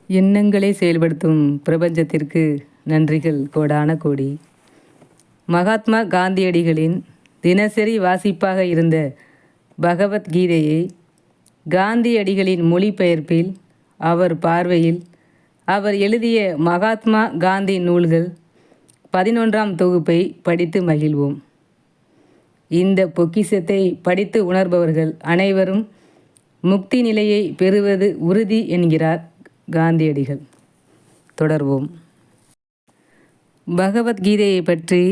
எண்ணங்களை செயல்படுத்தும் பிரபஞ்சத்திற்கு நன்றிகள் கோடான கோடி. மகாத்மா காந்தியடிகளின் தினசரி வாசிப்பாக இருந்த பகவத்கீதையை காந்தியடிகளின் மொழிபெயர்ப்பில், அவர் பார்வையில் அவர் எழுதிய மகாத்மா காந்தி நூல்கள் 11ஆம் தொகுப்பை படித்து மகிழ்வோம். இந்த பொக்கிஷத்தை படித்து உணர்பவர்கள் அனைவரும் முக்தி நிலையை பெறுவது உறுதி என்கிறார் காந்தியடிகள். தொடர்வோம். பகவத்கீதையை பற்றி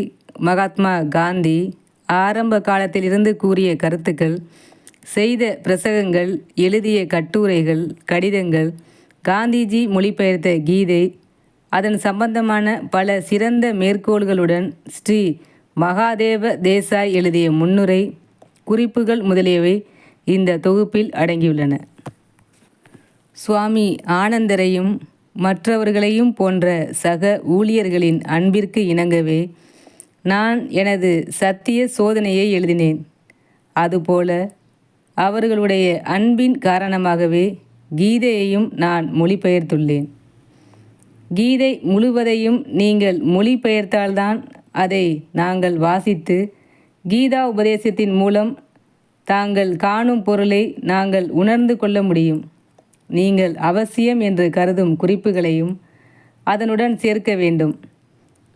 மகாத்மா காந்தி ஆரம்ப காலத்திலிருந்து கூறிய கருத்துக்கள், செய்த பிரசங்கங்கள், எழுதிய கட்டுரைகள், கடிதங்கள், காந்திஜி மொழிபெயர்த்த கீதை, அதன் சம்பந்தமான பல சிறந்த மேற்கோள்களுடன் ஸ்ரீ மகாதேவ தேசாய் எழுதிய முன்னுரை, குறிப்புகள் முதலியவை இந்த தொகுப்பில் அடங்கியுள்ளன. சுவாமி ஆனந்தரையும் மற்றவர்களையும் போன்ற சக ஊழியர்களின் அன்பிற்கு இணங்கவே நான் எனது சத்திய சோதனையை எழுதினேன். அதுபோல அவர்களுடைய அன்பின் காரணமாகவே கீதையையும் நான் மொழிபெயர்த்துள்ளேன். கீதை முழுவதையும் நீங்கள் மொழிபெயர்த்தால்தான் அதை நாங்கள் வாசித்து கீதா உபதேசத்தின் மூலம் தாங்கள் காணும் பொருளை நாங்கள் உணர்ந்து கொள்ள முடியும். நீங்கள் அவசியம் என்று கருதும் குறிப்புகளையும் அதனுடன் சேர்க்க வேண்டும்.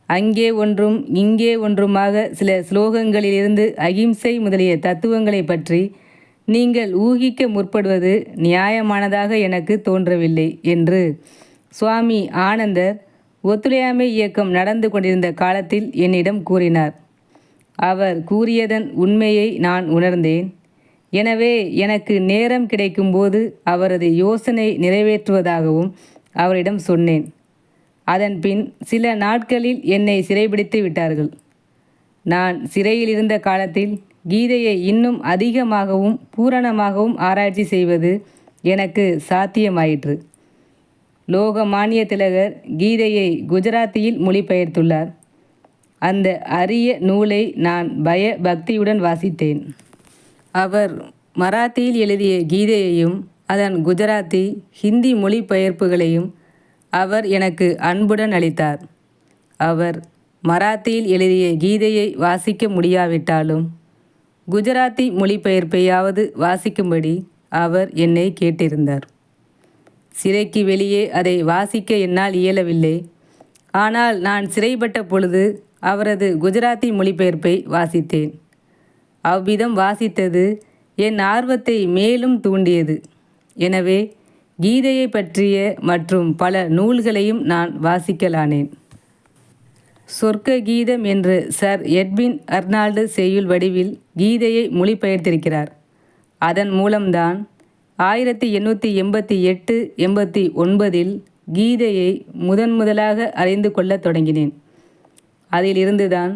அங்கே ஒன்றும் இங்கே ஒன்றுமாக சில ஸ்லோகங்களிலிருந்து அகிம்சை முதலிய தத்துவங்களை பற்றி நீங்கள் ஊகிக்க முற்படுவது நியாயமானதாக எனக்கு தோன்றவில்லை என்று சுவாமி ஆனந்தர் ஒத்துழையாமை இயக்கம் நடந்து கொண்டிருந்த காலத்தில் என்னிடம் கூறினார். அவர் கூறியதன் உண்மையை நான் உணர்ந்தேன். எனவே எனக்கு நேரம் கிடைக்கும்போது அவரது யோசனை நிறைவேற்றுவதாகவும் அவரிடம் சொன்னேன். அதன்பின் சில நாட்களில் என்னை சிறைபிடித்து விட்டார்கள். நான் சிறையில் இருந்த காலத்தில் கீதையை இன்னும் அதிகமாகவும் பூரணமாகவும் ஆராய்ச்சி செய்வது எனக்கு சாத்தியமாயிற்று. லோகமானிய திலகர் கீதையை குஜராத்தியில் மொழிபெயர்த்துள்ளார். அந்த அரிய நூலை நான் பக்தியுடன் வாசித்தேன். அவர் மராத்தியில் எழுதிய கீதையையும் அதன் குஜராத்தி, ஹிந்தி மொழிபெயர்ப்புகளையும் அவர் எனக்கு அன்புடன் அளித்தார். அவர் மராத்தியில் எழுதிய கீதையை வாசிக்க முடியாவிட்டாலும் குஜராத்தி மொழிபெயர்ப்பையாவது வாசிக்கும்படி அவர் என்னை கேட்டிருந்தார். சிறைக்கு வெளியே அதை வாசிக்க என்னால் இயலவில்லை. ஆனால் நான் சிறைப்பட்ட பொழுது அவரது குஜராத்தி மொழிபெயர்ப்பை வாசித்தேன். அவ்விதம் வாசித்தது என் ஆர்வத்தை மேலும் தூண்டியது. எனவே கீதையை பற்றிய மற்றும் பல நூல்களையும் நான் வாசிக்கலானேன். சொர்க்க கீதம் என்று சர் எட்வின் அர்னால்டு செய்யுள் வடிவில் கீதையை மொழிபெயர்த்திருக்கிறார். அதன் மூலம்தான் 1888-89 கீதையை முதலாக அறிந்து கொள்ள தொடங்கினேன். அதிலிருந்துதான்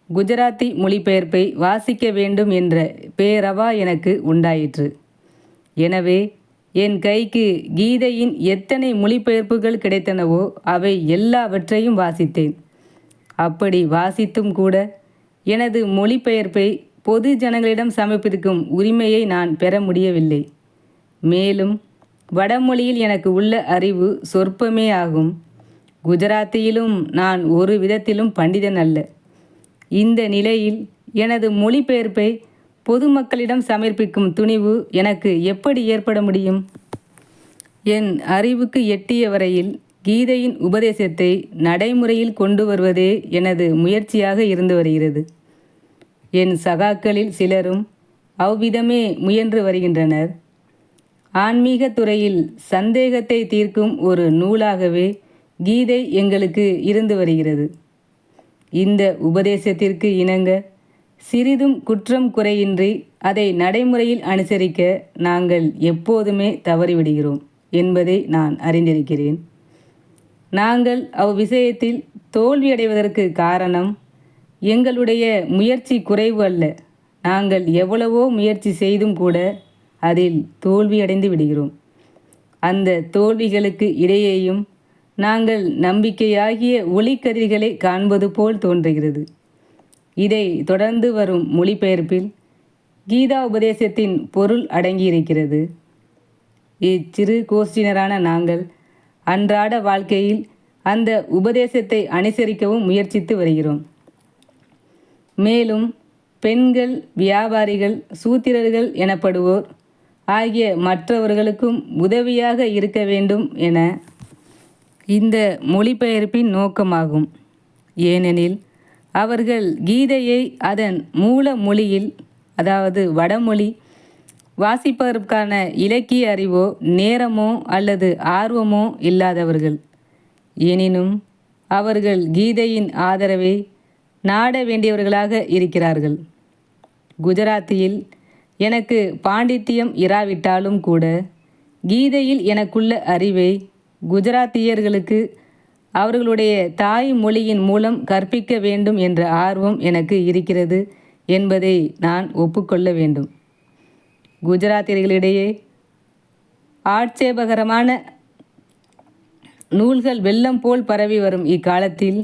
குஜராத்தி மொழிபெயர்ப்பை வாசிக்க வேண்டும் என்ற பேரவா எனக்கு உண்டாயிற்று. எனவே என் கைக்கு கீதையின் எத்தனை மொழிபெயர்ப்புகள் கிடைத்தனவோ அவை எல்லாவற்றையும் வாசித்தேன். அப்படி வாசித்தும் கூட எனது மொழிபெயர்ப்பை பொது ஜனங்களிடம் சமர்ப்பிக்கும் உரிமையை நான் பெற முடியவில்லை. மேலும் வடமொழியில் எனக்கு உள்ள அறிவு சொற்பமே ஆகும். குஜராத்தியிலும் நான் ஒரு விதத்திலும் பண்டிதன் அல்ல. இந்த நிலையில் எனது மொழிபெயர்ப்பை பொதுமக்களிடம் சமர்ப்பிக்கும் துணிவு எனக்கு எப்படி ஏற்பட முடியும்? என் அறிவுக்கு எட்டிய வரையில் கீதையின் உபதேசத்தை நடைமுறையில் கொண்டு வருவதே எனது முயற்சியாக இருந்து வருகிறது. என் சகாக்களில் சிலரும் அவ்விதமே முயன்று வருகின்றனர். ஆன்மீக துறையில் சந்தேகத்தை தீர்க்கும் ஒரு நூலாகவே கீதை எங்களுக்கு இருந்து வருகிறது. இந்த உபதேசத்திற்கு இணங்க சிறிதும் குற்றம் குறையின்றி அதை நடைமுறையில் அனுசரிக்க நாங்கள் எப்போதுமே தவறிவிடுகிறோம் என்பதை நான் அறிந்திருக்கிறேன். நாங்கள் அவ்விஷயத்தில் தோல்வியடைவதற்கு காரணம் எங்களுடைய முயற்சி குறைவு அல்ல. நாங்கள் எவ்வளவோ முயற்சி செய்தும் கூட அதில் தோல்வியடைந்து விடுகிறோம். அந்த தோல்விகளுக்கு இடையேயும் நாங்கள் நம்பிக்கையாகிய ஒளிக்கதிர்களை காண்பது போல் தோன்றுகிறது. இதை தொடர்ந்து வரும் மொழிபெயர்ப்பில் கீதா உபதேசத்தின் பொருள் அடங்கியிருக்கிறது. இச்சிறு கோஷ்டினரான நாங்கள் அன்றாட வாழ்க்கையில் அந்த உபதேசத்தை அனுசரிக்கவும் முயற்சித்து வருகிறோம். மேலும் பெண்கள், வியாபாரிகள், சூத்திரர்கள் எனப்படுவோர் ஆகிய மற்றவர்களுக்கும் உதவியாக இருக்க வேண்டும் என இந்த மொழிபெயர்ப்பின் நோக்கமாகும். ஏனெனில் அவர்கள் கீதையை அதன் மூல மொழியில், அதாவது வடமொழி, வாசிப்பதற்கான இலக்கிய அறிவோ நேரமோ அல்லது ஆர்வமோ இல்லாதவர்கள். எனினும் அவர்கள் கீதையின் ஆதரவை நாட வேண்டியவர்களாக இருக்கிறார்கள். குஜராத்தியில் எனக்கு பாண்டித்தியம் இராவிட்டாலும் கூட கீதையில் எனக்குள்ள அறிவை குஜராத்தியர்களுக்கு அவர்களுடைய தாய் மொழியின் மூலம் கற்பிக்க வேண்டும் என்ற ஆர்வம் எனக்கு இருக்கிறது என்பதை நான் ஒப்புக்கொள்ள வேண்டும். குஜராத்தியர்களிடையே ஆட்சேபகரமான நூல்கள் வெள்ளம் போல் பரவி வரும் இக்காலத்தில்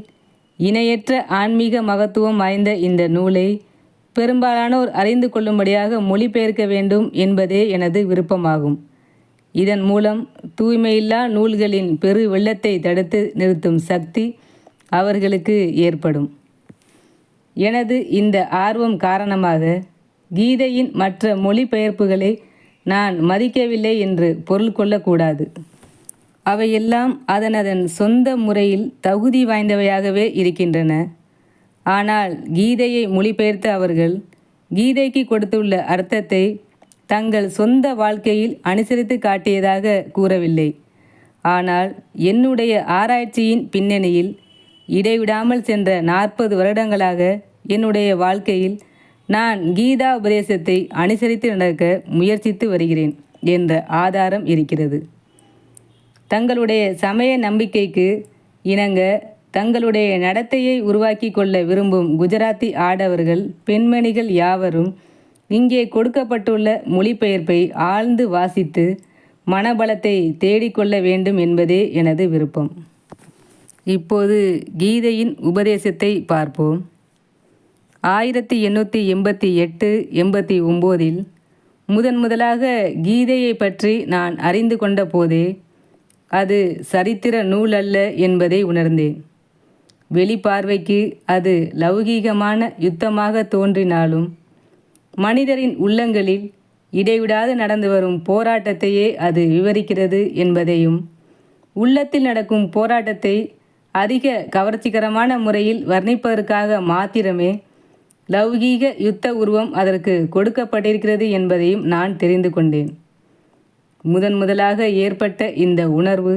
இணையற்ற ஆன்மீக மகத்துவம் வாய்ந்த இந்த நூலை பெரும்பாலானோர் அறிந்து கொள்ளும்படியாக மொழிபெயர்க்க வேண்டும் என்பதே எனது விருப்பமாகும். இதன் மூலம் தூய்மையில்லா நூல்களின் பெரு வெள்ளத்தை தடுத்து நிறுத்தும் சக்தி அவர்களுக்கு ஏற்படும். எனது இந்த ஆர்வம் காரணமாக கீதையின் மற்ற மொழிபெயர்ப்புகளை நான் மதிக்கவில்லை என்று பொருள் கொள்ளக்கூடாது. அவையெல்லாம் அதனதன் சொந்த முறையில் தகுதி வாய்ந்தவையாகவே இருக்கின்றன. ஆனால் கீதையை மொழிபெயர்த்த அவர்கள் கீதைக்கு கொடுத்துள்ள அர்த்தத்தை தங்கள் சொந்த வாழ்க்கையில் அனுசரித்து காட்டியதாக கூறவில்லை. ஆனால் என்னுடைய ஆராய்ச்சியின் பின்னணியில் இடைவிடாமல் சென்ற 40 வருடங்களாக என்னுடைய வாழ்க்கையில் நான் கீதா உபதேசத்தை அனுசரித்து நடக்க முயற்சித்து வருகிறேன் என்ற ஆதாரம் இருக்கிறது. தங்களுடைய சமய நம்பிக்கைக்கு இணங்க தங்களுடைய நடத்தையை உருவாக்கி கொள்ள விரும்பும் குஜராத்தி ஆடவர்கள், பெண்மணிகள் யாவரும் இங்கே கொடுக்கப்பட்டுள்ள மொழிபெயர்ப்பை ஆழ்ந்து வாசித்து மனபலத்தை தேடிக்கொள்ள வேண்டும் என்பதே எனது விருப்பம். இப்போது கீதையின் உபதேசத்தை பார்ப்போம். 1888-89 முதலாக கீதையை பற்றி நான் அறிந்து கொண்ட போதே அது சரித்திர நூல் அல்ல என்பதை உணர்ந்தேன். வெளிப்பார்வைக்கு அது லௌகீகமான யுத்தமாக தோன்றினாலும் மனிதரின் உள்ளங்களில் இடைவிடாது நடந்து வரும் போராட்டத்தையே அது விவரிக்கிறது என்பதையும், உள்ளத்தில் நடக்கும் போராட்டத்தை அதிக கவர்ச்சிகரமான முறையில் வர்ணிப்பதற்காக மாத்திரமே லௌகீக யுத்த உருவம் அதற்கு கொடுக்கப்பட்டிருக்கிறது என்பதையும் நான் தெரிந்து கொண்டேன். முதலாக ஏற்பட்ட இந்த உணர்வு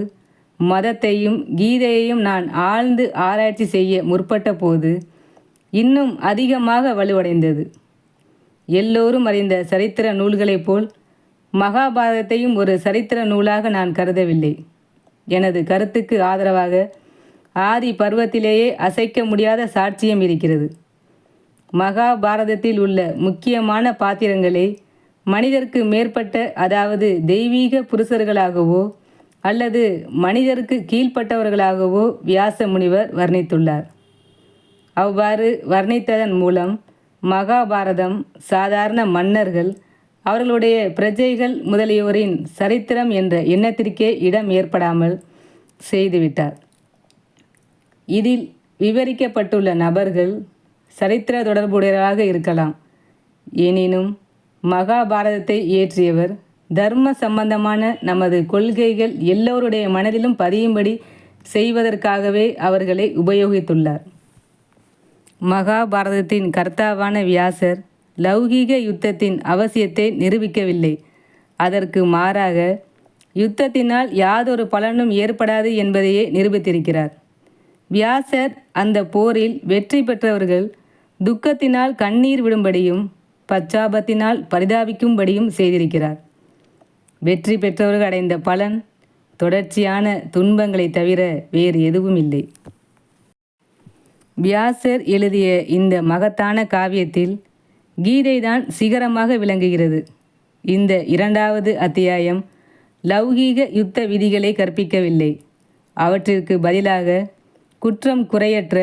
மதத்தையும் கீதையையும் நான் ஆழ்ந்து ஆராய்ச்சி செய்ய முற்பட்ட போது இன்னும் அதிகமாக வலுவடைந்தது. எல்லோரும் அறிந்த சரித்திர நூல்களைப் போல் மகாபாரதத்தையும் ஒரு சரித்திர நூலாக நான் கருதவில்லை. எனது கருத்துக்கு ஆதரவாக ஆதி பருவத்திலேயே அசைக்க முடியாத சாட்சியம் இருக்கிறது. மகாபாரதத்தில் உள்ள முக்கியமான பாத்திரங்களை மனிதருக்கு மேற்பட்ட, அதாவது தெய்வீக புருஷர்களாகவோ அல்லது மனிதருக்கு கீழ்ப்பட்டவர்களாகவோ வியாச முனிவர் வர்ணித்துள்ளார். அவ்வாறு வர்ணித்ததன் மூலம் மகாபாரதம் சாதாரண மன்னர்கள், அவர்களுடைய பிரஜைகள் முதலியோரின் சரித்திரம் என்ற எண்ணத்திற்கே இடம் ஏற்படாமல் செய்துவிட்டார். இதில் விவரிக்கப்பட்டுள்ள நபர்கள் சரித்திர தொடர்புடையவராக இருக்கலாம். எனினும் மகாபாரதத்தை இயற்றியவர் தர்ம சம்பந்தமான நமது கொள்கைகள் எல்லோருடைய மனதிலும் பதியும்படி செய்வதற்காகவே அவர்களை உபயோகித்துள்ளார். மகாபாரதத்தின் கர்த்தாவான வியாசர் லௌகீக யுத்தத்தின் அவசியத்தை நிரூபிக்கவில்லை. அதற்கு மாறாக யுத்தத்தினால் யாதொரு பலனும் ஏற்படாது என்பதையே நிரூபித்திருக்கிறார். வியாசர் அந்த போரில் வெற்றி பெற்றவர்கள் துக்கத்தினால் கண்ணீர் விடும்படியும் பச்சாபத்தினால் பரிதாபிக்கும்படியும் செய்திருக்கிறார். வெற்றி பெற்றவர்கள் அடைந்த பலன் தொடர்ச்சியான துன்பங்களை தவிர வேறு எதுவும் இல்லை. வியாசர் எழுதிய இந்த மகத்தான காவியத்தில் கீதைதான் சிகரமாக விளங்குகிறது. இந்த 2வது அத்தியாயம் லௌகீக யுத்த விதிகளை கற்பிக்கவில்லை. அவற்றிற்கு பதிலாக குற்றம் குறையற்ற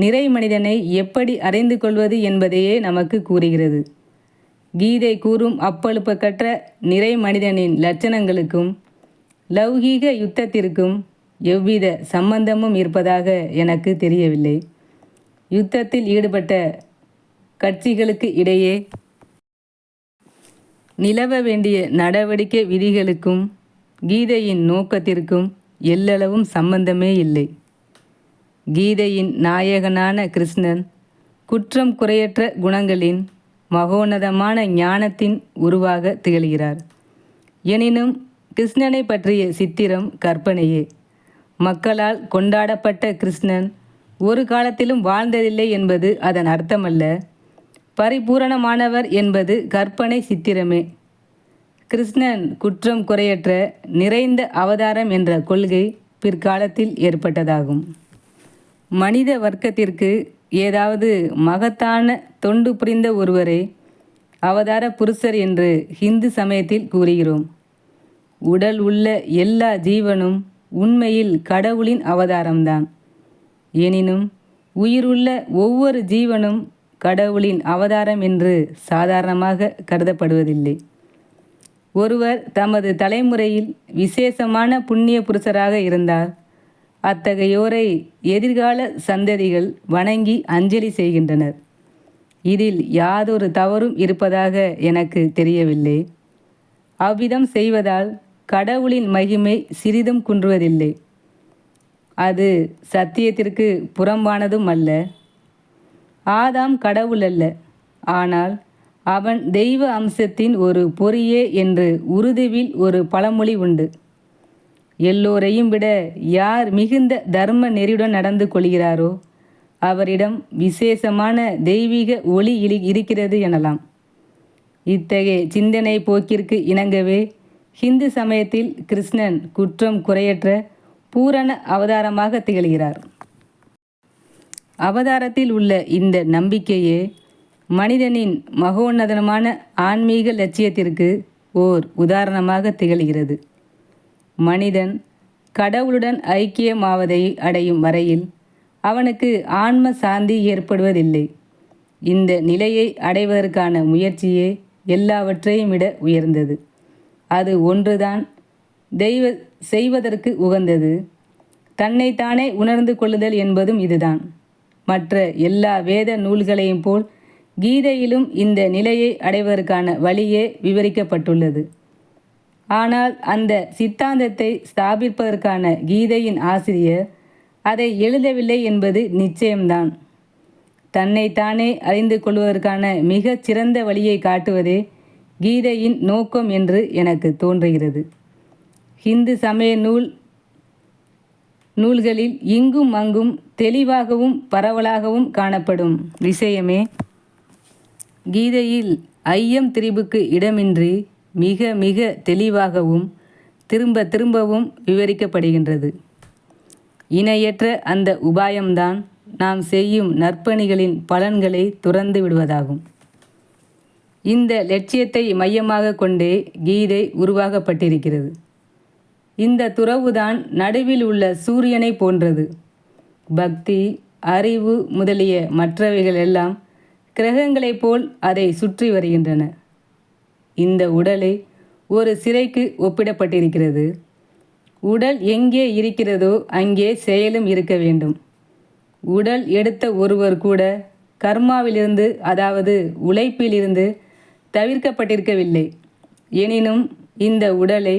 நிறை மனிதனை எப்படி அறிந்து கொள்வது என்பதையே நமக்கு கூறுகிறது. கீதை கூறும் அப்பழுப்பற்ற நிறை மனிதனின் லட்சணங்களுக்கும் லௌகீக யுத்தத்திற்கும் எவ்வித சம்பந்தமும் இருப்பதாக எனக்கு தெரியவில்லை. யுத்தத்தில் ஈடுபட்ட கட்சிகளுக்கு இடையே நிலவ வேண்டிய நடவடிக்கை விதிகளுக்கும் கீதையின் நோக்கத்திற்கும் எல்லளவும் சம்பந்தமே இல்லை. கீதையின் நாயகனான கிருஷ்ணன் குற்றம் குறையற்ற குணங்களின் மகோன்னதமான ஞானத்தின் உருவாக திகழ்கிறார். எனினும் கிருஷ்ணனை பற்றிய சித்திரம் கற்பனையே. மக்களால் கொண்டாடப்பட்ட கிருஷ்ணன் ஒரு காலத்திலும் வாழ்ந்ததில்லை என்பது அதன் அர்த்தமல்ல. பரிபூரணமானவர் என்பது கற்பனை சித்திரமே. கிருஷ்ணன் குற்றம் குறையற்ற நிறைந்த அவதாரம் என்ற கொள்கை பிற்காலத்தில் ஏற்பட்டதாகும். மனித வர்க்கத்திற்கு ஏதாவது மகத்தான தொண்டு புரிந்த ஒருவரை அவதார புருஷர் என்று ஹிந்து சமயத்தில் கூறுகிறோம். உடல் உள்ள எல்லா ஜீவனும் உண்மையில் கடவுளின் அவதாரம்தான். எனினும் உயிருள்ள ஒவ்வொரு ஜீவனும் கடவுளின் அவதாரம் என்று சாதாரணமாக கருதப்படுவதில்லை. ஒருவர் தமது தலைமுறையில் விசேஷமான புண்ணிய புருஷராக இருந்தால் அத்தகையோரை எதிர்கால சந்ததிகள் வணங்கி அஞ்சலி செய்கின்றனர். இதில் யாதொரு தவறும் இருப்பதாக எனக்கு தெரியவில்லை. அவ்விதம் செய்வதால் கடவுளின் மகிமை சிறிதும் குன்றுவதில்லை. அது சத்தியத்திற்கு புறம்பானதும் அல்ல. ஆதாம் கடவுள் அல்ல, ஆனால் அவன் தெய்வ அம்சத்தின் ஒரு பொறியே என்று உருதுவில் ஒரு பழமொழி உண்டு. எல்லோரையும் விட யார் மிகுந்த தர்ம நெறியுடன் நடந்து கொள்கிறாரோ அவரிடம் விசேஷமான தெய்வீக ஒளி இருக்கிறது எனலாம். இத்தகைய சிந்தனை போக்கிற்கு இணங்கவே ஹிந்து சமயத்தில் கிருஷ்ணன் குற்றம் குறையற்ற பூரண அவதாரமாக திகழ்கிறார். அவதாரத்தில் உள்ள இந்த நம்பிக்கையே மனிதனின் மகோன்னதமான ஆன்மீக லட்சியத்திற்கு ஓர் உதாரணமாக திகழ்கிறது. மனிதன் கடவுளுடன் ஐக்கியமாவதை அடையும் வரையில் அவனுக்கு ஆன்ம சாந்தி ஏற்படுவதில்லை. இந்த நிலையை அடைவதற்கான முயற்சியே எல்லாவற்றையும் விட உயர்ந்தது. அது ஒன்றுதான் செய்வதற்கு உகந்தது. தன்னைத்தானே உணர்ந்து கொள்ளுதல் என்பதும் இதுதான். மற்ற எல்லா வேத நூல்களையும் போல் கீதையிலும் இந்த நிலையை அடைவதற்கான வழியே விவரிக்கப்பட்டுள்ளது. ஆனால் அந்த சித்தாந்தத்தை ஸ்தாபிப்பதற்கான கீதையின் ஆசிரியர் அதை எழுதவில்லை என்பது நிச்சயம்தான். தன்னைத்தானே அறிந்து கொள்வதற்கான மிகச் சிறந்த வழியை காட்டுவதே கீதையின் நோக்கம் என்று எனக்கு தோன்றுகிறது. ஹிந்து சமய நூல்களில் இங்கும் அங்கும் தெளிவாகவும் பரவலாகவும் காணப்படும் விஷயமே கீதையில் ஐயம் திரிபுக்கு இடமின்றி மிக மிக தெளிவாகவும் திரும்ப திரும்பவும் விவரிக்கப்படுகின்றது. இணையற்ற அந்த உபாயம்தான் நாம் செய்யும் நற்பணிகளின் பலன்களை துறந்து விடுவதாகும். இந்த லட்சியத்தை மையமாக கொண்டே கீதை உருவாக்கப்பட்டிருக்கிறது. இந்த துறவுதான் நடுவில் உள்ள சூரியனை போன்றது. பக்தி, அறிவு முதலிய மற்றவைகள் எல்லாம் கிரகங்களைப் போல் அதை சுற்றி வருகின்றன. இந்த உடலை ஒரு சிறைக்கு ஒப்பிடப்பட்டிருக்கிறது. உடல் எங்கே இருக்கிறதோ அங்கே செயலும் இருக்க வேண்டும். உடல் எடுத்த ஒருவர் கூட கர்மாவிலிருந்து, அதாவது உழைப்பிலிருந்து தவிர்க்கப்பட்டிருக்கவில்லை. எனினும் இந்த உடலை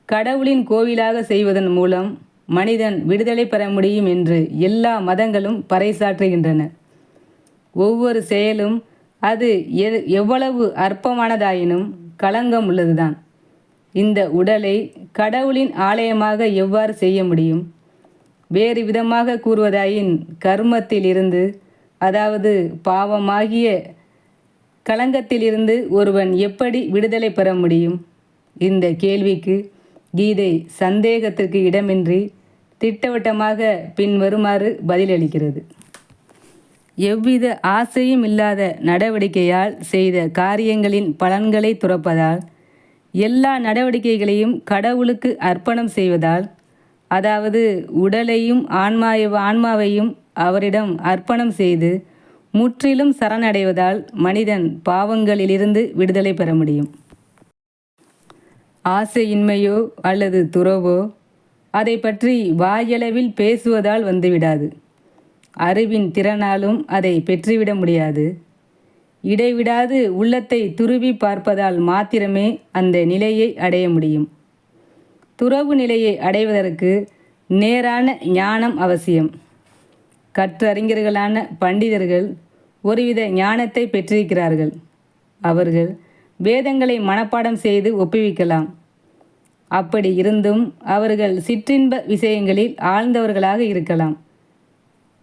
கடவுளின் கோவிலாக செய்வதன் மூலம் மனிதன் விடுதலை பெற முடியும் என்று எல்லா மதங்களும் பறைசாற்றுகின்றன. ஒவ்வொரு செயலும் அது எவ்வளவு அற்பமானதாயினும் களங்கம் உள்ளதுதான். இந்த உடலை கடவுளின் ஆலயமாக எவ்வாறு செய்ய முடியும்? வேறு விதமாக கூறுவதாயின் கர்மத்திலிருந்து, அதாவது பாவமாகிய களங்கத்திலிருந்து ஒருவன் எப்படி விடுதலை பெற முடியும்? இந்த கேள்விக்கு கீதை சந்தேகத்திற்கு இடமின்றி திட்டவட்டமாக பின்வருமாறு பதிலளிக்கிறது. எவ்வித ஆசையும் இல்லாத நடவடிக்கையால் செய்த காரியங்களின் பலன்களை துறப்பதால், எல்லா நடவடிக்கைகளையும் கடவுளுக்கு அர்ப்பணம் செய்வதால், அதாவது உடலையும் ஆன்மாவையும் அவரிடம் அர்ப்பணம் செய்து முற்றிலும் சரணடைவதால் மனிதன் பாவங்களிலிருந்து விடுதலை பெற முடியும். ஆசையின்மையோ அல்லது துறவோ அதை பற்றி வாயளவில் பேசுவதால் வந்துவிடாது. அறிவின் திறனாலும் அதை பெற்றுவிட முடியாது. இடைவிடாது உள்ளத்தை துருவி பார்ப்பதால் மாத்திரமே அந்த நிலையை அடைய முடியும். துறவு நிலையை அடைவதற்கு நேரான ஞானம் அவசியம். கற்றறிஞர்களான பண்டிதர்கள் ஒருவித ஞானத்தை பெற்றிருக்கிறார்கள். அவர்கள் வேதங்களை மனப்பாடம் செய்து ஒப்புவிக்கலாம். அப்படி இருந்தும் அவர்கள் சிற்றின்ப விஷயங்களில் ஆழ்ந்தவர்களாக இருக்கலாம்.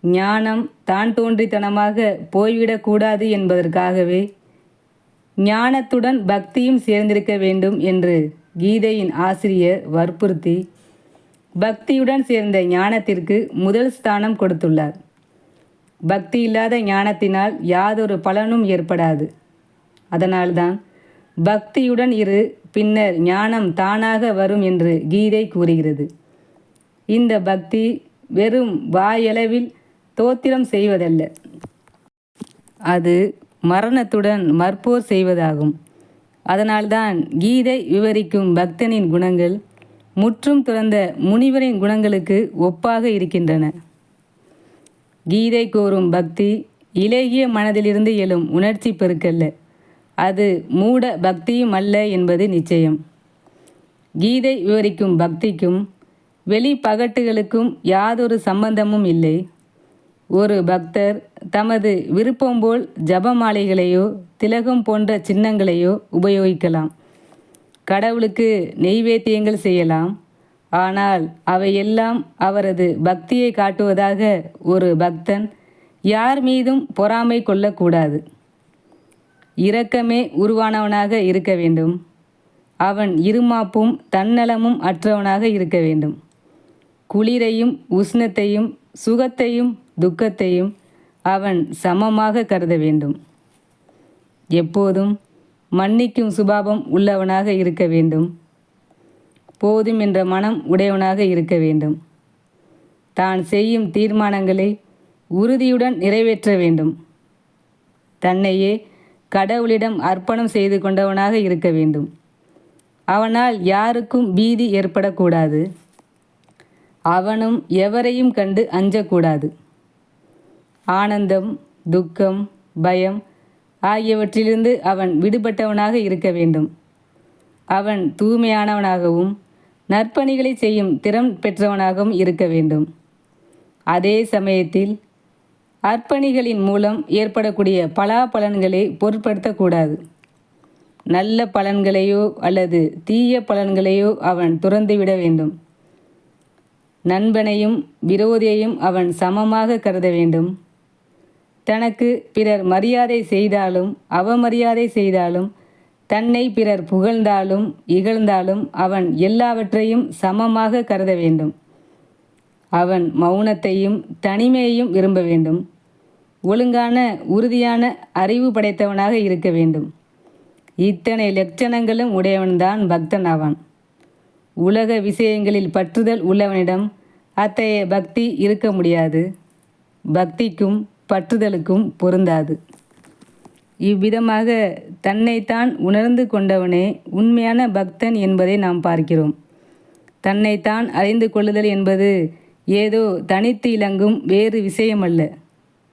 ஞானம் தான் தோன்றித்தனமாக போய்விடக்கூடாது என்பதற்காகவே ஞானத்துடன் பக்தியும் சேர்ந்திருக்க வேண்டும் என்று கீதையின் ஆசிரியர் வற்புறுத்தி பக்தியுடன் சேர்ந்த ஞானத்திற்கு முதல் ஸ்தானம் கொடுத்துள்ளார். பக்தி இல்லாத ஞானத்தினால் யாதொரு பலனும் ஏற்படாது. அதனால்தான் பக்தியுடன் இரு, பின்னர் ஞானம் தானாக வரும் என்று கீதை கூறுகிறது. இந்த பக்தி வெறும் வாயளவில் தோத்திரம் செய்வதல்ல, அது மரணத்துடன் மற்போர் செய்வதாகும். அதனால்தான் கீதை விவரிக்கும் பக்தனின் குணங்கள் முற்றும் துறந்த முனிவரின் குணங்களுக்கு ஒப்பாக இருக்கின்றன. கீதை கோரும் பக்தி இலகிய மனதிலிருந்து எழும் உணர்ச்சி பெருக்கல்ல, அது மூட பக்தியும் அல்ல என்பது நிச்சயம். கீதை விவரிக்கும் பக்திக்கும் வெளி பகட்டுகளுக்கும் யாதொரு சம்பந்தமும் இல்லை. ஒரு பக்தர் தமது விருப்பம் போல் ஜபமாலைகளையோ திலகம் போன்ற சின்னங்களையோ உபயோகிக்கலாம். கடவுளுக்கு நெய்வேத்தியங்கள் செய்யலாம். ஆனால் அவையெல்லாம் அவரது பக்தியை காட்டுவதாக ஒரு பக்தன் யார் மீதும் பொறாமை கொள்ளக்கூடாது. இரக்கமே உருவானவனாக இருக்க வேண்டும். அவன் இருமாப்பும் தன்னலமும் அற்றவனாக இருக்க வேண்டும். குளிரையும் உஷ்ணத்தையும் சுகத்தையும் துக்கத்தையும் அவன் சமமாக கருத வேண்டும். எப்போதும் மன்னிக்கும் சுபாவம் உள்ளவனாக இருக்க வேண்டும். போதும் என்ற மனம் உடையவனாக இருக்க வேண்டும். தான் செய்யும் தீர்மானங்களை உறுதியுடன் நிறைவேற்ற வேண்டும். தன்னையே கடவுளிடம் அர்ப்பணம் செய்து கொண்டவனாக இருக்க வேண்டும். அவனால் யாருக்கும் பீதி ஏற்படக்கூடாது. அவனும் எவரையும் கண்டு அஞ்சக்கூடாது. ஆனந்தம், துக்கம், பயம் ஆகியவற்றிலிருந்து அவன் விடுபட்டவனாக இருக்க வேண்டும். அவன் தூய்மையானவனாகவும் நற்பணிகளை செய்யும் திறன் பெற்றவனாகவும் இருக்க வேண்டும். அதே சமயத்தில் அர்ப்பணிகளின் மூலம் ஏற்படக்கூடிய பலாபலன்களை பொருட்படுத்தக்கூடாது. நல்ல பலன்களையோ அல்லது தீய பலன்களையோ அவன் துறந்துவிட வேண்டும். நண்பனையும் விரோதியையும் அவன் சமமாக கருத வேண்டும். தனக்கு பிறர் மரியாதை செய்தாலும் அவமரியாதை செய்தாலும் தன்னை பிறர் புகழ்ந்தாலும் இகழ்ந்தாலும் அவன் எல்லாவற்றையும் சமமாக கருத வேண்டும். அவன் மௌனத்தையும் தனிமையையும் விரும்ப வேண்டும். ஒழுங்கான உறுதியான அறிவு படைத்தவனாக இருக்க வேண்டும். இத்தனை லட்சணங்களும் உடையவன்தான் பக்தன் ஆவான். உலக விஷயங்களில் பற்றுதல் உள்ளவனிடம் அத்தகைய பக்தி இருக்க முடியாது. பக்திக்கும் பற்றுதலுக்கும் பொருந்தாது. இவ்விதமாக தன்னைத்தான் உணர்ந்து கொண்டவனே உண்மையான பக்தன் என்பதை நாம் பார்க்கிறோம். தன்னைத்தான் அறிந்து கொள்ளுதல் என்பது ஏதோ தனித்து இலங்கும் வேறு விஷயமல்ல.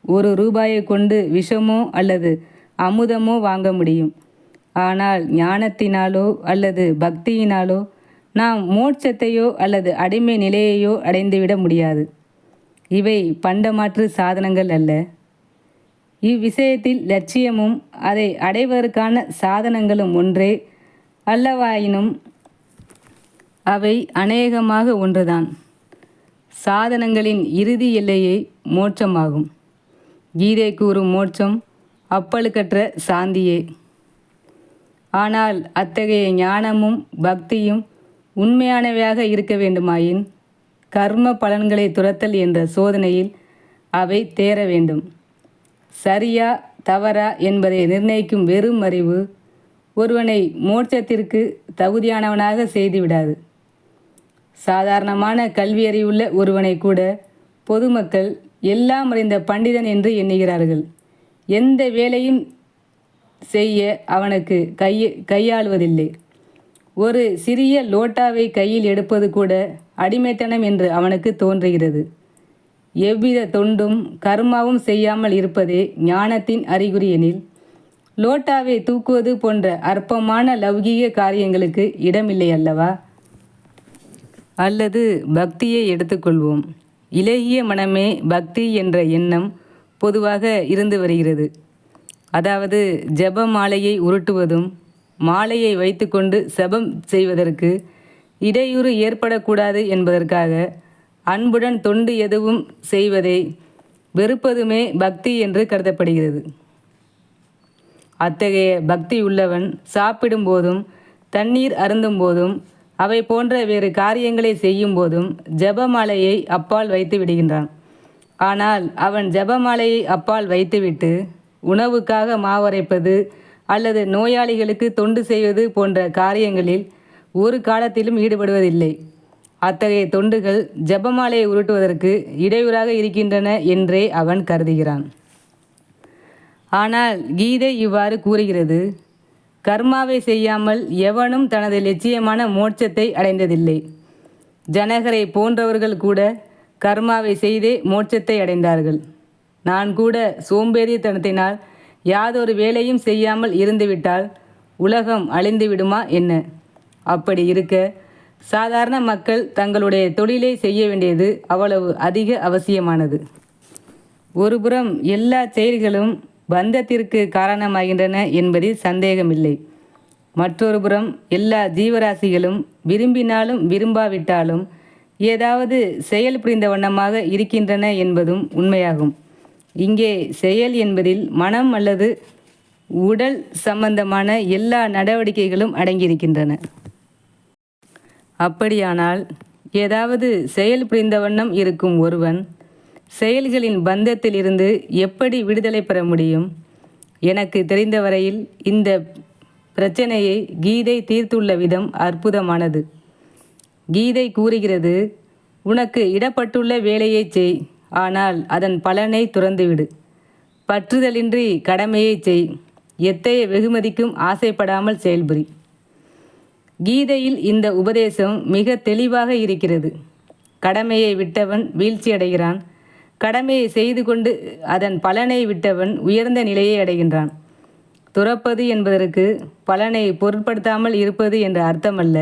₹1 கொண்டு விஷமோ அல்லது அமுதமோ வாங்க முடியும். ஆனால் ஞானத்தினாலோ அல்லது பக்தியினாலோ நாம் மோட்சத்தையோ அல்லது அடிமை நிலையையோ அடைந்துவிட முடியாது. இவை பண்டமாற்று சாதனங்கள் அல்ல. இவ்விஷயத்தில் லட்சியமும் அதை அடைவதற்கான சாதனங்களும் ஒன்றே அல்லவாயினும் அவை அநேகமாக ஒன்றுதான். சாதனங்களின் இறுதி எல்லையே மோட்சமாகும். கீதை கூறும் மோட்சம் அப்பழுக்கற்ற சாந்தியே. ஆனால் அத்தகைய ஞானமும் பக்தியும் உண்மையானவையாக இருக்க வேண்டுமாயின் கர்ம பலன்களை துரத்தல் என்ற சோதனையில் அவை தேர வேண்டும். சரியா தவறா என்பதை நிர்ணயிக்கும் வெறும் அறிவு ஒருவனை மோட்சத்திற்கு தகுதியானவனாக செய்துவிடாது. சாதாரணமான கல்வியறிவுள்ள ஒருவனை கூட பொதுமக்கள் எல்லாம் அறிந்த பண்டிதன் என்று எண்ணுகிறார்கள். எந்த வேலையும் செய்ய அவனுக்கு கையாளுவதில்லை. ஒரு சிறிய லோட்டாவை கையில் எடுப்பது கூட அடிமைத்தனம் என்று அவனுக்கு தோன்றுகிறது. எவ்வித தொண்டும் கர்மாவும் செய்யாமல் இருப்பதே ஞானத்தின் அறிகுறி எனில், லோட்டாவை தூக்குவது போன்ற அற்பமான லௌகீக காரியங்களுக்கு இடமில்லை அல்லவா? அல்லது பக்தியை எடுத்துக்கொள்வோம். இலகிய மனமே பக்தி என்ற எண்ணம் பொதுவாக இருந்து வருகிறது. அதாவது ஜெப மாலையை உருட்டுவதும் மாலையை வைத்துக்கொண்டு ஜெபம் செய்வதற்கு இடையூறு ஏற்படக்கூடாது என்பதற்காக அன்புடன் தொண்டு எதுவும் செய்வதை வெறுப்பதுமே பக்தி என்று கருதப்படுகிறது. அத்தகைய பக்தி உள்ளவன் சாப்பிடும் போதும் தண்ணீர் அருந்தும் போதும் அவை போன்ற வேறு காரியங்களை செய்யும் போதும் ஜெபமாலையை அப்பால் வைத்து விடுகின்றான். ஆனால் அவன் ஜெபமாலையை அப்பால் வைத்துவிட்டு உணவுக்காக மாவரைப்பது அல்லது நோயாளிகளுக்கு தொண்டு செய்வது போன்ற காரியங்களில் ஒரு காலத்திலும் ஈடுபடுவதில்லை. அத்தகைய தொண்டுகள் ஜெபமாலையை உருட்டுவதற்கு இடையூறாக இருக்கின்றன என்றே அவன் கருதுகிறான். ஆனால் கீதை இவ்வாறு கூறுகிறது: கர்மாவை செய்யாமல் எவனும் தனது லட்சியமான மோட்சத்தை அடைந்ததில்லை. ஜனகரை போன்றவர்கள் கூட கர்மாவை செய்தே மோட்சத்தை அடைந்தார்கள். நான் கூட சோம்பேறித்தனத்தினால் யாதொரு வேலையும் செய்யாமல் இருந்துவிட்டால் உலகம் அழிந்து விடுமா என்ன? அப்படி இருக்க சாதாரண மக்கள் தங்களுடைய தொழிலை செய்ய வேண்டியது அவ்வளவு அதிக அவசியமானது. ஒருபுறம் எல்லா செயல்களும் பந்தத்திற்கு காரணமாகின்றன என்பதில் சந்தேகமில்லை. மற்றொரு புறம் எல்லா ஜீவராசிகளும் விரும்பினாலும் விரும்பாவிட்டாலும் ஏதாவது செயல் புரிந்த வண்ணமாக இருக்கின்றன என்பதும் உண்மையாகும். இங்கே செயல் என்பதில் மனம் அல்லது உடல் சம்பந்தமான எல்லா நடவடிக்கைகளும் அடங்கியிருக்கின்றன. அப்படியானால் ஏதாவது செயல் புரிந்த வண்ணம் இருக்கும் ஒருவன் செயல்களின் பந்தத்திலிருந்து எப்படி விடுதலை பெற முடியும்? எனக்கு தெரிந்தவரையில் இந்த பிரச்சனையை கீதை தீர்த்துள்ள விதம் அற்புதமானது. கீதை கூறுகிறது, உனக்கு இடப்பட்டுள்ள வேலையை செய், ஆனால் அதன் பலனை துறந்துவிடு. பற்றுதலின்றி கடமையை செய், எத்தகைய வெகுமதிக்கும் ஆசைப்படாமல் செயல்புரி. கீதையில் இந்த உபதேசம் மிக தெளிவாக இருக்கிறது. கடமையை விட்டவன் வீழ்ச்சியடைகிறான். கடமையை செய்து கொண்டு அதன் பலனை விட்டவன் உயர்ந்த நிலையை அடைகின்றான். துறப்பது என்பதற்கு பலனை பொருட்படுத்தாமல் இருப்பது என்ற அர்த்தமல்ல.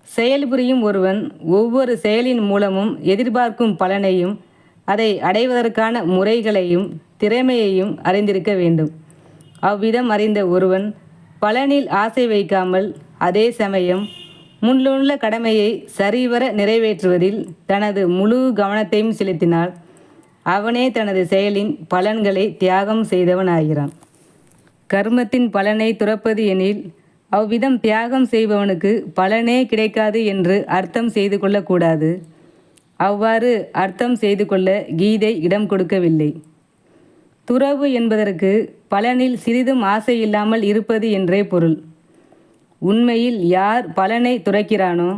செயல்புரியும் ஒருவன் ஒவ்வொரு செயலின் மூலமும் எதிர்பார்க்கும் பலனையும் அதை அடைவதற்கான முறைகளையும் திறமையையும் அறிந்திருக்க வேண்டும். அவ்விதம் அறிந்த ஒருவன் பலனில் ஆசை வைக்காமல் அதே சமயம் முன்னுள்ள கடமையை சரிவர நிறைவேற்றுவதில் தனது முழு கவனத்தையும் செலுத்தினால் அவனே தனது செயலின் பலன்களை தியாகம் செய்தவனாகிறான். கர்மத்தின் பலனை துறப்பது எனில் அவ்விதம் தியாகம் செய்பவனுக்கு பலனே கிடைக்காது என்று அர்த்தம் செய்து கொள்ளக்கூடாது. அவ்வாறு அர்த்தம் செய்து கொள்ள கீதை இடம் கொடுக்கவில்லை. துறவு என்பதற்கு பலனில் சிறிதும் ஆசை இல்லாமல் இருப்பது என்றே பொருள். உண்மையில் யார் பலனை துறக்கிறானோ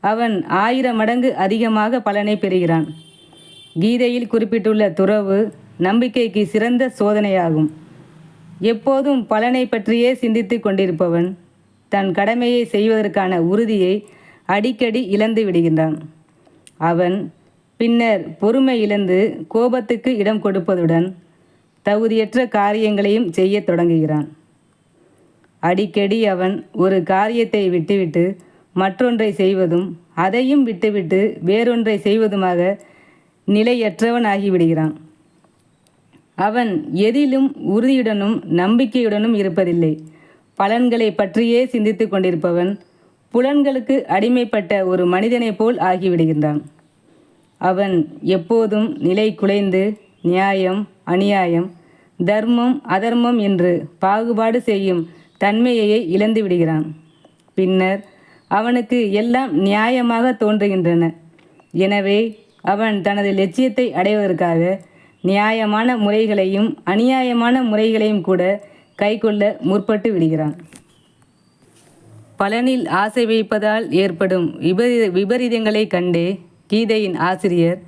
அவன் 1000 மடங்கு அதிகமாக பலனை பெறுகிறான். கீதையில் குறிப்பிட்டுள்ள துறவு நம்பிக்கைக்கு சிறந்த சோதனையாகும். எப்போதும் பலனை பற்றியே சிந்தித்து கொண்டிருப்பவன் தன் கடமையை செய்வதற்கான உறுதியை அடிக்கடி இழந்து விடுகின்றான். அவன் பின்னர் பொறுமை இழந்து கோபத்துக்கு இடம் கொடுப்பதுடன் தகுதியற்ற காரியங்களையும் செய்ய தொடங்குகிறான். அடிக்கடி அவன் ஒரு காரியத்தை விட்டுவிட்டு மற்றொன்றை செய்வதும் அதையும் விட்டுவிட்டு வேறொன்றை செய்வதுமாக நிலையற்றவன் ஆகிவிடுகிறான். அவன் எதிலும் உறுதியுடனும் நம்பிக்கையுடனும் இருப்பதில்லை. பலன்களை பற்றியே சிந்தித்து கொண்டிருப்பவன் புலன்களுக்கு அடிமைப்பட்ட ஒரு மனிதனைப் போல் ஆகிவிடுகின்றான். அவன் எப்போதும் நிலை குலைந்து நியாயம் அநியாயம் தர்மம் அதர்மம் என்று பாகுபாடு செய்யும் தன்மையையே இழந்து விடுகிறான். பின்னர் அவனுக்கு எல்லாம் நியாயமாக தோன்றுகின்றன. எனவே அவன் தனது லட்சியத்தை அடைவதற்காக நியாயமான முறைகளையும் அநியாயமான முறைகளையும் கூட கைக்கொள்ள முற்பட்டு விடுகிறான். பலனில் ஆசை வைப்பதால் ஏற்படும் விபரீதங்களை கண்டே கீதையின் ஆசிரியர்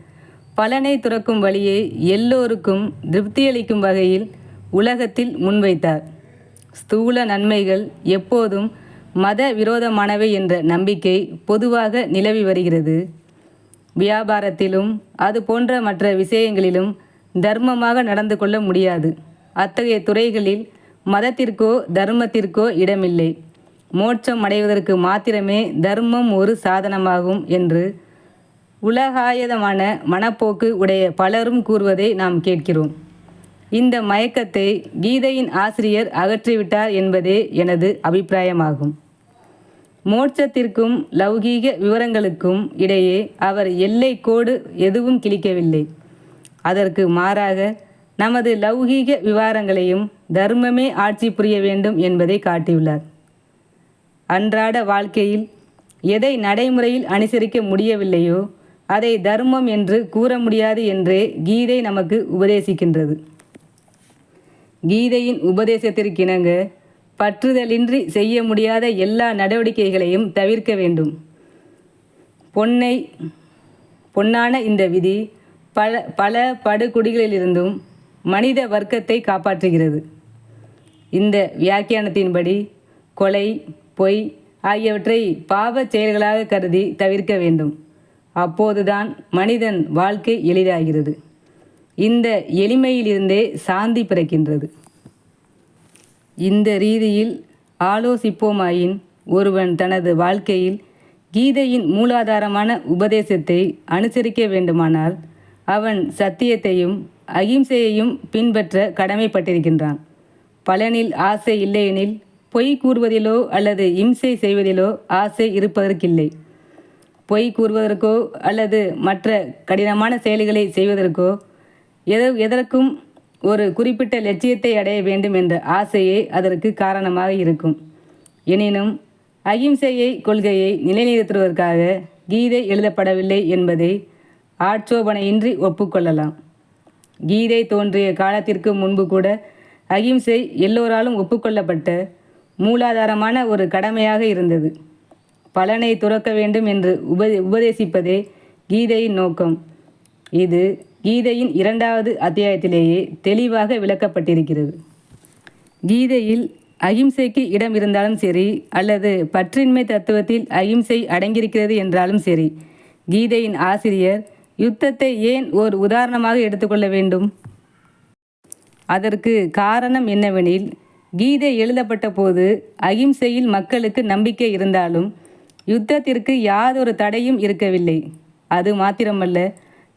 பலனை துறக்கும் வழியை எல்லோருக்கும் திருப்தியளிக்கும் வகையில் உலகத்தில் முன்வைத்தார். ஸ்தூல நன்மைகள் எப்போதும் மத விரோதமானவை என்ற நம்பிக்கை பொதுவாக நிலவி வருகிறது. வியாபாரத்திலும் அது போன்ற மற்ற விஷயங்களிலும் தர்மமாக நடந்து கொள்ள முடியாது. அத்தகைய துறைகளில் மதத்திற்கோ தர்மத்திற்கோ இடமில்லை. மோட்சம் அடைவதற்கு மாத்திரமே தர்மம் ஒரு சாதனமாகும் என்று உலகாயதமான மனப்போக்கு உடைய பலரும் கூறுவதை நாம் கேட்கிறோம். இந்த மயக்கத்தை கீதையின் ஆசிரியர் அகற்றிவிட்டார் என்பதே எனது அபிப்பிராயமாகும். மோட்சத்திற்கும் லௌகீக விவரங்களுக்கும் இடையே அவர் எல்லை கோடு எதுவும் கிழிக்கவில்லை. அதற்கு மாறாக நமது லௌகீக விவகாரங்களையும் தர்மமே ஆட்சி புரிய வேண்டும் என்பதை காட்டியுள்ளார். அன்றாட வாழ்க்கையில் எதை நடைமுறையில் அனுசரிக்க முடியவில்லையோ அதை தர்மம் என்று கூற முடியாது என்றே கீதை நமக்கு உபதேசிக்கின்றது. கீதையின் உபதேசத்திற்கிணங்க பற்றுதலின்றி செய்ய முடியாத எல்லா நடவடிக்கைகளையும் தவிர்க்க வேண்டும். பொன்னான இந்த விதி பல படுகொடிகளிலிருந்தும் மனித வர்க்கத்தை காப்பாற்றுகிறது. இந்த வியாக்கியானத்தின்படி கொலை, பொய் ஆகியவற்றை பாவச் செயல்களாக கருதி தவிர்க்க வேண்டும். அப்போதுதான் மனிதன் வாழ்க்கை எளிதாகிறது. இந்த எளிமையிலிருந்தே சாந்தி பிறக்கின்றது. இந்த ரீதியில் ஆலோசிப்போமாயின் ஒருவன் தனது வாழ்க்கையில் கீதையின் மூலாதாரமான உபதேசத்தை அனுசரிக்க வேண்டுமானால் அவன் சத்தியத்தையும் அகிம்சையையும் பின்பற்ற கடமைப்பட்டிருக்கின்றான். பலனில் ஆசை இல்லையெனில் பொய் கூறுவதிலோ அல்லது இம்சை செய்வதிலோ ஆசை இருப்பதற்கில்லை. பொய் கூறுவதற்கோ அல்லது மற்ற கடினமான செயல்களை செய்வதற்கோ எதற்கும் ஒரு குறிப்பிட்ட லட்சியத்தை அடைய வேண்டும் என்ற ஆசையே அதற்கு காரணமாக இருக்கும். எனினும் அகிம்சையை கொள்கையை நிலைநிறுத்துவதற்காக கீதை எழுதப்படவில்லை என்பதை ஆட்சோபனையின்றி ஒப்புக்கொள்ளலாம். கீதை தோன்றிய காலத்திற்கு முன்பு கூட அகிம்சை எல்லோராலும் ஒப்புக்கொள்ளப்பட்ட மூலாதாரமான ஒரு கடமையாக இருந்தது. பலனை துறக்க வேண்டும் என்று உபதேசிப்பதே கீதையின் நோக்கம். இது கீதையின் 2வது அத்தியாயத்திலேயே தெளிவாக விளக்கப்பட்டிருக்கிறது. கீதையில் அகிம்சைக்கு இடம் இருந்தாலும் சரி, அல்லது பற்றின்மை தத்துவத்தில் அகிம்சை அடங்கியிருக்கிறது என்றாலும் சரி, கீதையின் ஆசிரியர் யுத்தத்தை ஏன் ஓர் உதாரணமாக எடுத்துக்கொள்ள வேண்டும்? அதற்கு காரணம் என்னவெனில், கீதை எழுதப்பட்ட போது அகிம்சையில் மக்களுக்கு நம்பிக்கை இருந்தாலும் யுத்தத்திற்கு யாதொரு தடையும் இருக்கவில்லை. அது மாத்திரமல்ல,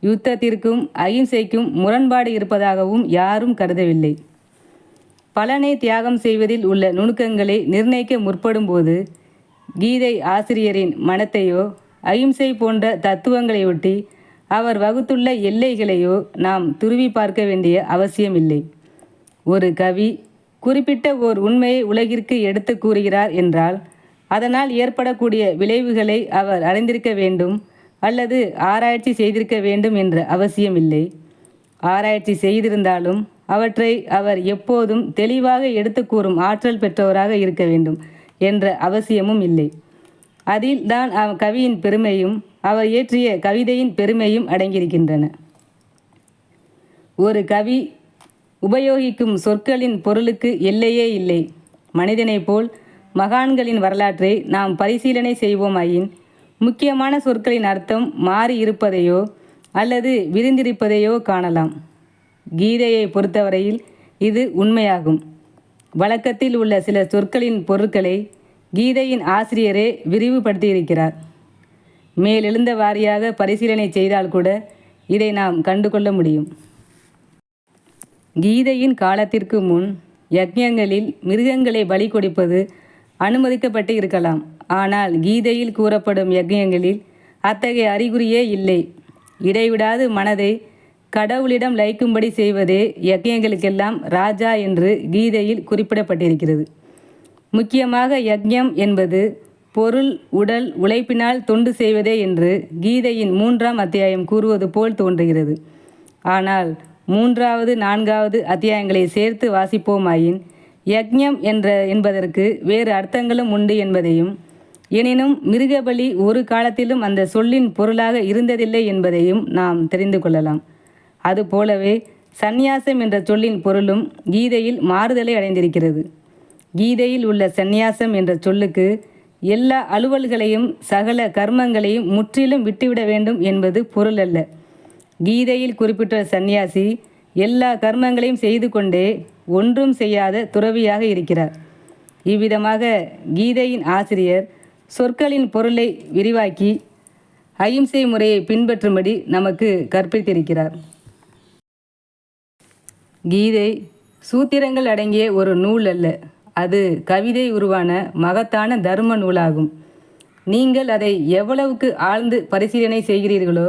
யுத்தத்திற்கும் அகிம்சைக்கும் முரண்பாடு இருப்பதாகவும் யாரும் கருதவில்லை. பலனை தியாகம் செய்வதில் உள்ள நுணுக்கங்களை நிர்ணயிக்க முற்படும்போது கீதை ஆசிரியரின் மனத்தையோ அகிம்சை போன்ற தத்துவங்களையொட்டி அவர் வகுத்துள்ள எல்லைகளையோ நாம் துருவி பார்க்க வேண்டிய அவசியமில்லை. ஒரு கவி குறிப்பிட்ட ஓர் உண்மையை உலகிற்கு எடுத்து கூறுகிறார் என்றால் அதனால் ஏற்படக்கூடிய விளைவுகளை அவர் அறிந்திருக்க வேண்டும் அல்லது ஆராய்ச்சி செய்திருக்க வேண்டும் என்ற அவசியமில்லை. ஆராய்ச்சி செய்திருந்தாலும் அவற்றை அவர் எப்போதும் தெளிவாக எடுத்து கூறும் ஆற்றல் பெற்றவராக இருக்க வேண்டும் என்ற அவசியமும் இல்லை. அதில் தான் கவியின் பெருமையும் அவர் இயற்றிய கவிதையின் பெருமையும் அடங்கியிருக்கின்றன. ஒரு கவி உபயோகிக்கும் சொற்களின் பொருளுக்கு எல்லையே இல்லை. மனிதனைப் போல் மகான்களின் வரலாற்றை நாம் பரிசீலனை செய்வோமாயின் முக்கியமான சொற்களின் அர்த்தம் மாறி இருப்பதையோ அல்லது விரிந்திருப்பதையோ காணலாம். கீதையை பொறுத்தவரையில் இது உண்மையாகும். வழக்கத்தில் உள்ள சில சொற்களின் பொருட்களை கீதையின் ஆசிரியரே விரிவுபடுத்தியிருக்கிறார். மேலெழுந்த வாரியாக பரிசீலனை செய்தால் கூட இதை நாம் கண்டுகொள்ள முடியும். கீதையின் காலத்திற்கு முன் யக்ஞங்களில் மிருகங்களை பலி கொடுப்பது அனுமதிக்கப்பட்டு இருக்கலாம். ஆனால் கீதையில் கூறப்படும் யக்ஞங்களில் அத்தகைய அறிகுறியே இல்லை. இடைவிடாது மனதை கடவுளிடம் லயிக்கும்படி செய்வதே யக்ஞங்களுக்கெல்லாம் ராஜா என்று கீதையில் குறிப்பிடப்பட்டிருக்கிறது. முக்கியமாக யக்ஞம் என்பது பொருள், உடல், உழைப்பினால் தொண்டு செய்வதே என்று கீதையின் 3ஆம் அத்தியாயம் கூறுவது போல் தோன்றுகிறது. ஆனால் 3வது 4வது அத்தியாயங்களை சேர்த்து வாசிப்போமாயின் யக்ஞம் என்பதற்கு வேறு அர்த்தங்களும் உண்டு என்பதையும், எனினும் மிருகபலி ஒரு காலத்திலும் அந்த சொல்லின் பொருளாக இருந்ததில்லை என்பதையும் நாம் தெரிந்து கொள்ளலாம். அதுபோலவே சந்நியாசம் என்ற சொல்லின் பொருளும் கீதையில் மாறுதலை அடைந்திருக்கிறது. கீதையில் உள்ள சந்நியாசம் என்ற சொல்லுக்கு எல்லா அலுவல்களையும் சகல கர்மங்களையும் முற்றிலும் விட்டுவிட வேண்டும் என்பது பொருள் அல்ல. கீதையில் குறிப்பிட்ட சந்நியாசி எல்லா கர்மங்களையும் செய்து கொண்டே ஒன்றும் செய்யாத துறவியாக இருக்கிறார். இவ்விதமாக கீதையின் ஆசிரியர் சொற்களின் பொருளை விரிவாக்கி அகிம்சை முறையை பின்பற்றும்படி நமக்கு கற்பித்திருக்கிறார். கீதை சூத்திரங்கள் அடங்கிய ஒரு நூல் அல்ல, அது கவிதை உருவான மகத்தான தர்ம நூலாகும். நீங்கள் அதை எவ்வளவுக்கு ஆழ்ந்து பரிசீலனை செய்கிறீர்களோ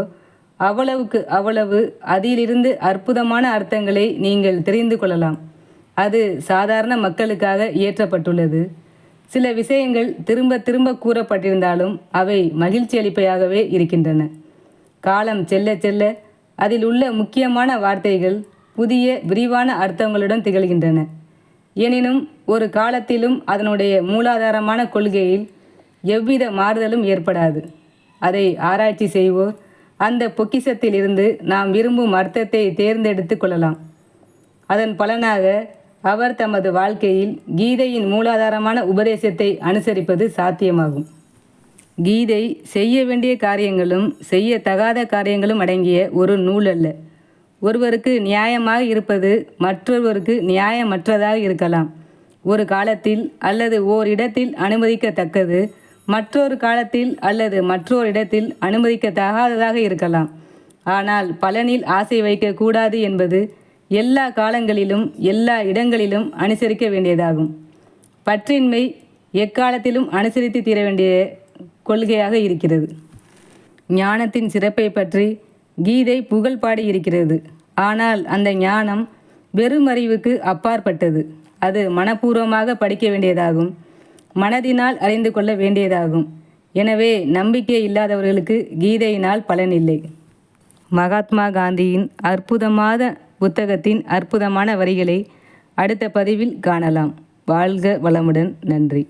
அவ்வளவு அதிலிருந்து அற்புதமான அர்த்தங்களை நீங்கள் தெரிந்து கொள்ளலாம். அது சாதாரண மக்களுக்காக இயற்றப்பட்டுள்ளது. சில விஷயங்கள் திரும்ப திரும்ப கூறப்பட்டிருந்தாலும் அவை மகிழ்ச்சி அளிப்பையாகவே இருக்கின்றன. காலம் செல்ல செல்ல அதில் உள்ள முக்கியமான வார்த்தைகள் புதிய விரிவான அர்த்தங்களுடன் திகழ்கின்றன. எனினும் ஒரு காலத்திலும் அதனுடைய மூலாதாரமான கொள்கையில் எவ்வித மாறுதலும் ஏற்படாது. அதை ஆராய்ச்சி செய்வோர் அந்த பொக்கிஷத்திலிருந்து நாம் விரும்பும் அர்த்தத்தை தேர்ந்தெடுத்து கொள்ளலாம். அதன் பலனாக அவர் தமது வாழ்க்கையில் கீதையின் மூலாதாரமான உபதேசத்தை அனுசரிப்பது சாத்தியமாகும். கீதை செய்ய வேண்டிய காரியங்களும் செய்யத்தகாத காரியங்களும் அடங்கிய ஒரு நூல் அல்ல. ஒருவருக்கு நியாயமாக இருப்பது மற்றொருவருக்கு நியாயமற்றதாக இருக்கலாம். ஒரு காலத்தில் அல்லது ஓரிடத்தில் அனுமதிக்கத்தக்கது மற்றொரு காலத்தில் அல்லது மற்றொரு இடத்தில் அனுமதிக்கத்தகாததாக இருக்கலாம். ஆனால் பலனில் ஆசை வைக்கக்கூடாது என்பது எல்லா காலங்களிலும் எல்லா இடங்களிலும் அனுசரிக்க வேண்டியதாகும். பற்றின்மை எக்காலத்திலும் அனுசரித்து தீர வேண்டிய கொள்கையாக இருக்கிறது. ஞானத்தின் சிறப்பை பற்றி கீதை புகழ் பாடியிருக்கிறது. ஆனால் அந்த ஞானம் வெறும் அறிவுக்கு அப்பாற்பட்டது. அது மனப்பூர்வமாக படிக்க வேண்டியதாகும், மனதினால் அறிந்து கொள்ள வேண்டியதாகும். எனவே நம்பிக்கை இல்லாதவர்களுக்கு கீதையினால் பலனில்லை. மகாத்மா காந்தியின் அற்புதமான புத்தகத்தின் அற்புதமான வரிகளை அடுத்த பதிவில் காணலாம். வாழ்க வளமுடன். நன்றி.